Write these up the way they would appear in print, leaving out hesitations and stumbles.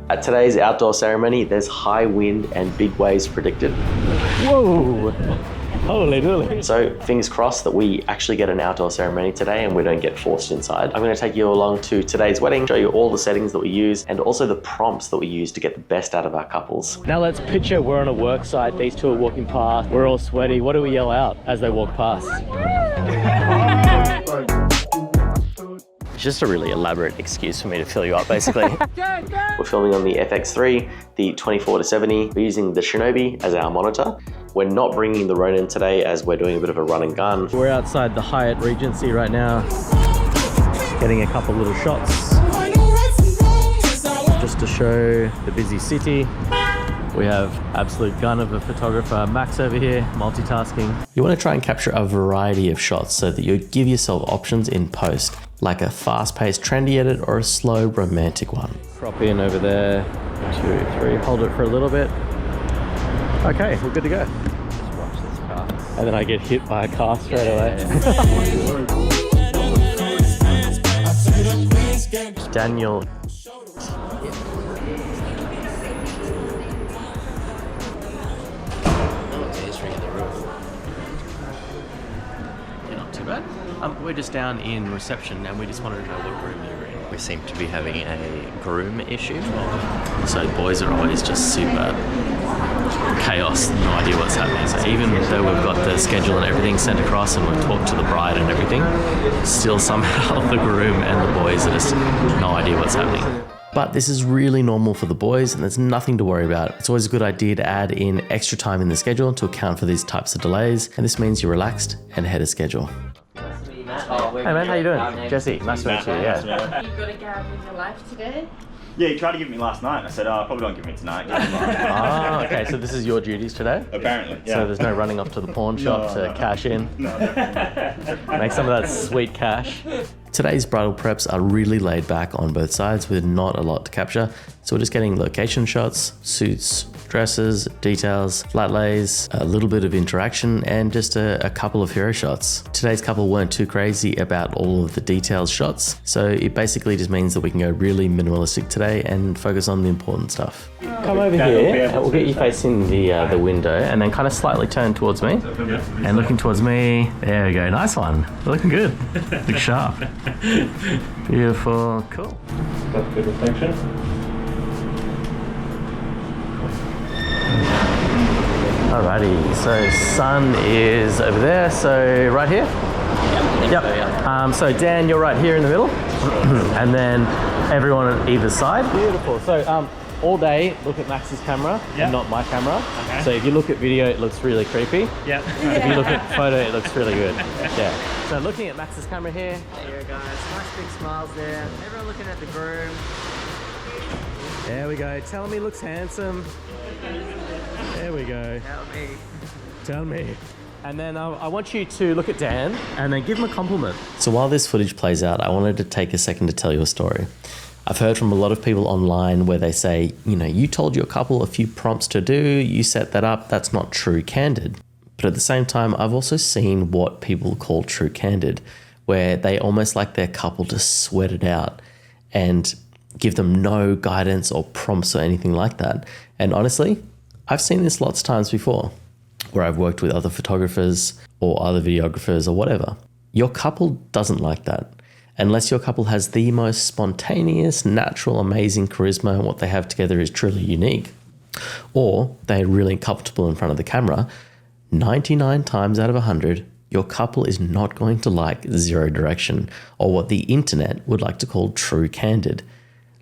At today's outdoor ceremony, there's high wind and big waves predicted. Whoa! Holy dooly. So fingers crossed that we actually get an outdoor ceremony today and we don't get forced inside. I'm going to take you along to today's wedding, show you all the settings that we use and also the prompts that we use to get the best out of our couples. Now let's picture we're on a work site, these two are walking past, we're all sweaty. What do we yell out as they walk past? It's just a really elaborate excuse for me to fill you up, basically. We're filming on the FX3, the 24-70. We're using the Shinobi as our monitor. We're not bringing the Ronin today as we're doing a bit of a run and gun. We're outside the Hyatt Regency right now, getting a couple little shots just to show the busy city. We have absolute gun of a photographer, Max over here, multitasking. You want to try and capture a variety of shots so that you give yourself options in post, like a fast-paced trendy edit or a slow romantic one. Crop in over there, 2, 3, hold it for a little bit. Okay, we're good to go. Just watch this car. And then I get hit by a car straight away. Daniel. Not too bad. We're just down in reception and we just wanted to know what room you're in. We seem to be having a groom issue. So boys are always just super chaos, no idea what's happening. So even though we've got the schedule and everything sent across and we've talked to the bride and everything, still somehow the groom and the boys are just no idea what's happening. But this is really normal for the boys and there's nothing to worry about. It's always a good idea to add in extra time in the schedule to account for these types of delays. And this means you're relaxed and ahead of schedule. Hey man, how you doing? Jesse, nice to meet you, yeah. You've got a gap in your life today? Yeah, he tried to give me last night and I said, oh, probably don't give me tonight. Ah, okay, so this is your duties today? Apparently, yeah. So there's no running off to the pawn shop to cash in? No. Make some of that sweet cash. Today's bridal preps are really laid back on both sides with not a lot to capture. So we're just getting location shots, suits, dresses, details, flat lays, a little bit of interaction, and just a couple of hero shots. Today's couple weren't too crazy about all of the details shots, so it basically just means that we can go really minimalistic today and focus on the important stuff. Come over here, we'll get you facing the window, and then kind of slightly turn towards me. And looking towards me, there we go, nice one. Looking good, look sharp. Beautiful, cool. Got good reflection. Alrighty, so sun is over there, so right here? Yep. So Dan, you're right here in the middle, and then everyone on either side. Beautiful. So all day, look at Max's camera and not my camera. Okay. So if you look at video, it looks really creepy. Yeah. If you look at photo, it looks really good. Yeah. So looking at Max's camera here. There you go, guys. Nice big smiles there. Everyone looking at the groom. There we go. Tell me looks handsome. There we go. Tell me. Tell me. And then I want you to look at Dan and then give him a compliment. So while this footage plays out, I wanted to take a second to tell you a story. I've heard from a lot of people online where they say, you know, you told your couple a few prompts to do, you set that up, that's not true candid. But at the same time, I've also seen what people call true candid, where they almost like their couple to sweat it out and give them no guidance or prompts or anything like that. And honestly, I've seen this lots of times before, where I've worked with other photographers or other videographers or whatever. Your couple doesn't like that. Unless your couple has the most spontaneous, natural, amazing charisma and what they have together is truly unique, or they're really comfortable in front of the camera, 99 times out of 100, your couple is not going to like zero direction or what the internet would like to call true candid.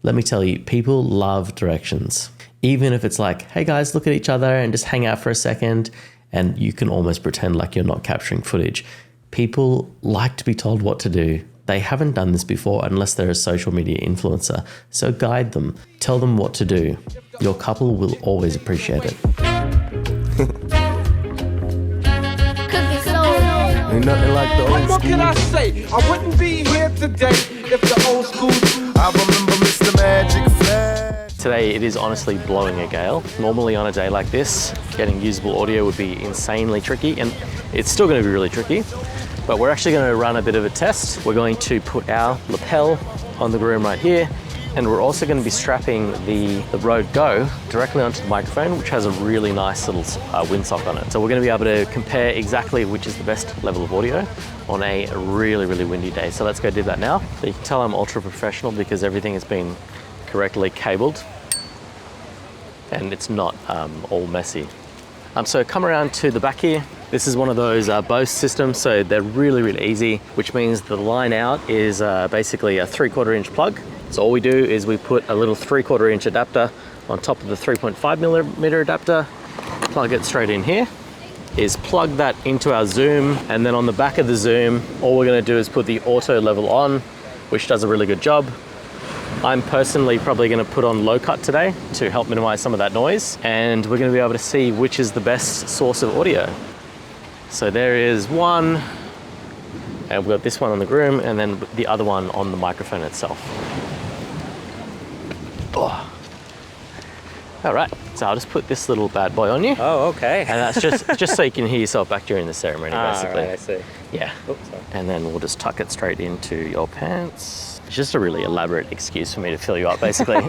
Let me tell you, people love directions. Even if it's like, hey guys, look at each other and just hang out for a second, and you can almost pretend like you're not capturing footage. People like to be told what to do. They haven't done this before unless they're a social media influencer. So guide them, tell them what to do. Your couple will always appreciate it. Ain't nothing like the old school. What can I say? I wouldn't be here today if the old school. I remember Mr. Magic Flash. Today it is honestly blowing a gale. Normally on a day like this, getting usable audio would be insanely tricky, and it's still going to be really tricky. But we're actually going to run a bit of a test. We're going to put our lapel on the groom right here, And we're also going to be strapping the Rode Go directly onto the microphone, which has a really nice little windsock on it. So we're going to be able to compare exactly which is the best level of audio on a really, really windy day. So let's go do that now. So you can tell I'm ultra professional because everything has been correctly cabled and it's not all messy. So come around to the back here. This is one of those Bose systems, so they're really, really easy, which means the line out is basically a 3/4 inch plug. So all we do is we put a little 3/4 inch adapter on top of the 3.5 millimeter adapter, plug it straight in here, is plug that into our zoom, and then on the back of the zoom, all we're gonna do is put the auto level on, which does a really good job. I'm personally probably gonna put on low cut today to help minimize some of that noise, and we're gonna be able to see which is the best source of audio. So there is one, and we've got this one on the groom, and then the other one on the microphone itself. Oh. All right, so I'll just put this little bad boy on you. Oh, okay. And that's just so you can hear yourself back during the ceremony, basically. Right, I see. Yeah. Oops, sorry. And then we'll just tuck it straight into your pants. It's just a really elaborate excuse for me to fill you up, basically,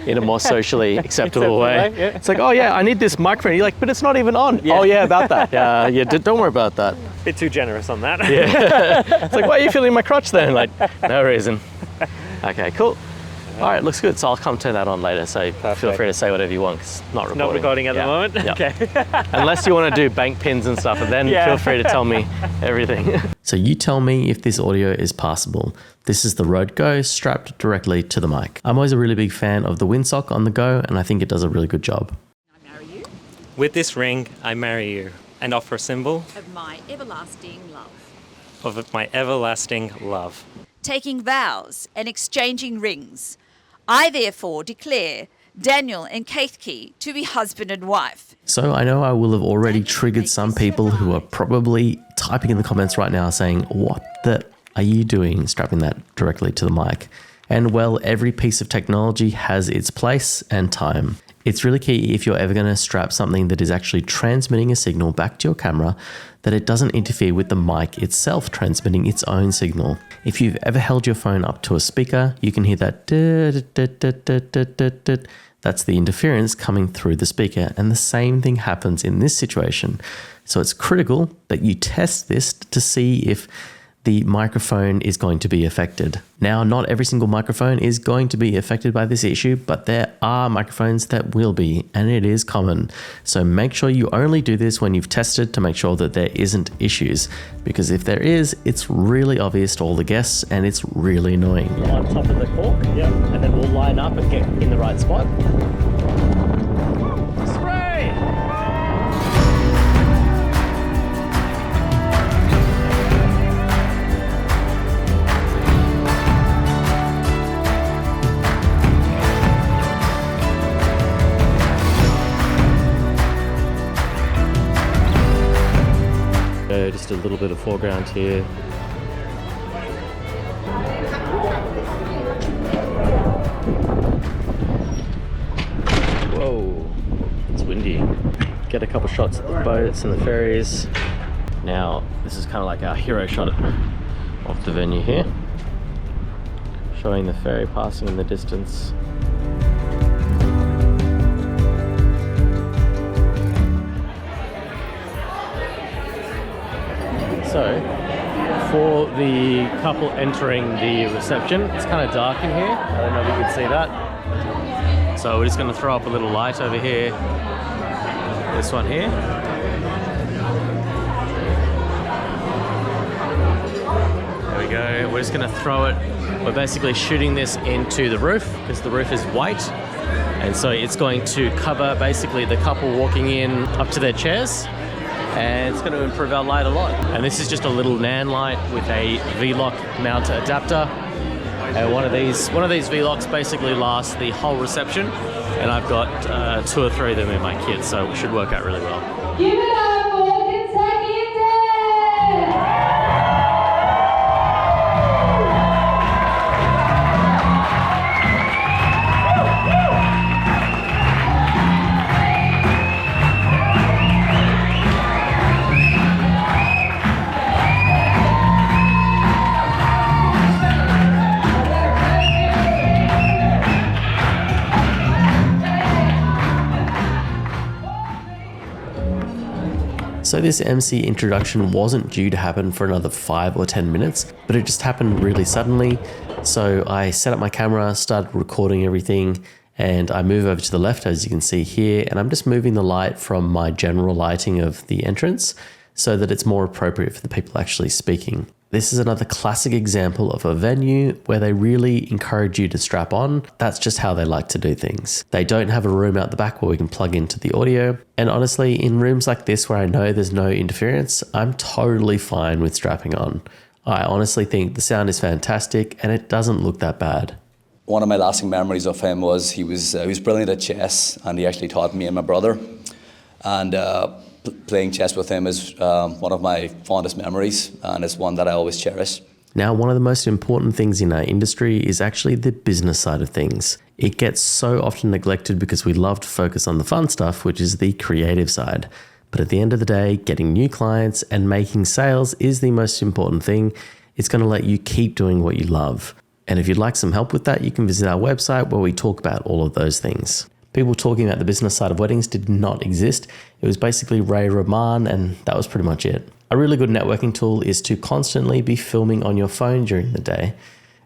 in a more socially acceptable way. Yeah. It's like, oh yeah, I need this microphone. You're like, but it's not even on. Yeah. Oh yeah, about that. Yeah, don't worry about that. Bit too generous on that. Yeah. It's like, why are you feeling my crotch then? Like, no reason. Okay, cool. All right, looks good. So I'll come turn that on later. So feel Perfect. free to say whatever you want, 'cause it's not recording. Not recording at the Yeah. moment? Yeah. Okay. Unless you want to do bank pins and stuff, and then Yeah. feel free to tell me everything. So you tell me if this audio is passable. This is the Rode Go strapped directly to the mic. I'm always a really big fan of the windsock on the Go, and I think it does a really good job. I marry you With this ring, I marry you and offer a symbol of my everlasting love. of my everlasting love. taking vows and exchanging rings. I therefore declare Daniel and Keithke to be husband and wife. So I know I will have already triggered some people who are probably typing in the comments right now saying, what the are you doing strapping that directly to the mic? And well, every piece of technology has its place and time. It's really key if you're ever going to strap something that is actually transmitting a signal back to your camera that it doesn't interfere with the mic itself transmitting its own signal. If you've ever held your phone up to a speaker, you can hear that. That's the interference coming through the speaker, and the same thing happens in this situation. So it's critical that you test this to see if the microphone is going to be affected. Now, not every single microphone is going to be affected by this issue, but there are microphones that will be, and it is common. So make sure you only do this when you've tested to make sure that there isn't issues, because if there is, it's really obvious to all the guests and it's really annoying. On top of the cork, and then we'll line up and get in the right spot. Spray! Just a little bit of foreground here. Whoa, it's windy. Get a couple shots of the boats and the ferries. Now, this is kind of like our hero shot off the venue here. Showing the ferry passing in the distance. So, for the couple entering the reception, it's kind of dark in here. I don't know if you can see that. So we're just going to throw up a little light over here. This one here. There we go. We're just going to throw it. We're basically shooting this into the roof because the roof is white. And so it's going to cover basically the couple walking in up to their chairs. And it's going to improve our light a lot. And this is just a little NAN light with a V-Lock mount adapter. And one of these V-Locks basically lasts the whole reception. And I've got 2 or 3 of them in my kit, so it should work out really well. Give it up for Kentucky Day! So this MC introduction wasn't due to happen for another 5 or 10 minutes, but it just happened really suddenly. So I set up my camera, started recording everything, and I move over to the left, as you can see here, and I'm just moving the light from my general lighting of the entrance so that it's more appropriate for the people actually speaking. This is another classic example of a venue where they really encourage you to strap on. That's just how they like to do things. They don't have a room out the back where we can plug into the audio. And honestly, in rooms like this where I know there's no interference, I'm totally fine with strapping on. I honestly think the sound is fantastic and it doesn't look that bad. One of my lasting memories of him was he was brilliant at chess, and he actually taught me and my brother. And playing chess with him is one of my fondest memories, and it's one that I always cherish. Now, one of the most important things in our industry is actually the business side of things. It gets so often neglected because we love to focus on the fun stuff, which is the creative side. But at the end of the day, getting new clients and making sales is the most important thing. It's going to let you keep doing what you love. And if you'd like some help with that, you can visit our website where we talk about all of those things. People talking about the business side of weddings did not exist. It was basically Ray Rahman, and that was pretty much it. A really good networking tool is to constantly be filming on your phone during the day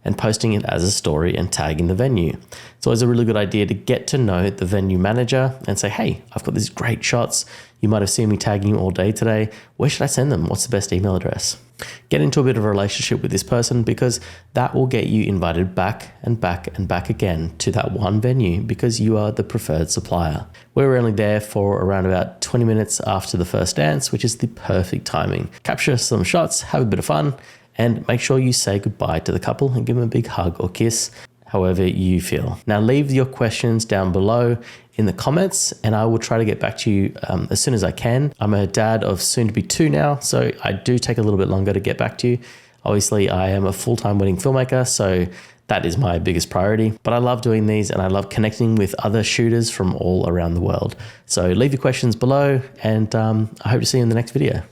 and posting it as a story and tagging the venue. It's always a really good idea to get to know the venue manager and say, hey, I've got these great shots. You might have seen me tagging you all day today. Where should I send them? What's the best email address? Get into a bit of a relationship with this person, because that will get you invited back and back and back again to that one venue because you are the preferred supplier. We're only there for around about 20 minutes after the first dance, which is the perfect timing. Capture some shots, have a bit of fun, and make sure you say goodbye to the couple and give them a big hug or kiss, however you feel. Now leave your questions down below in the comments and I will try to get back to you as soon as I can. I'm a dad of soon to be 2 now, so I do take a little bit longer to get back to you. Obviously, I am a full-time wedding filmmaker, so that is my biggest priority. But I love doing these and I love connecting with other shooters from all around the world. So leave your questions below and I hope to see you in the next video.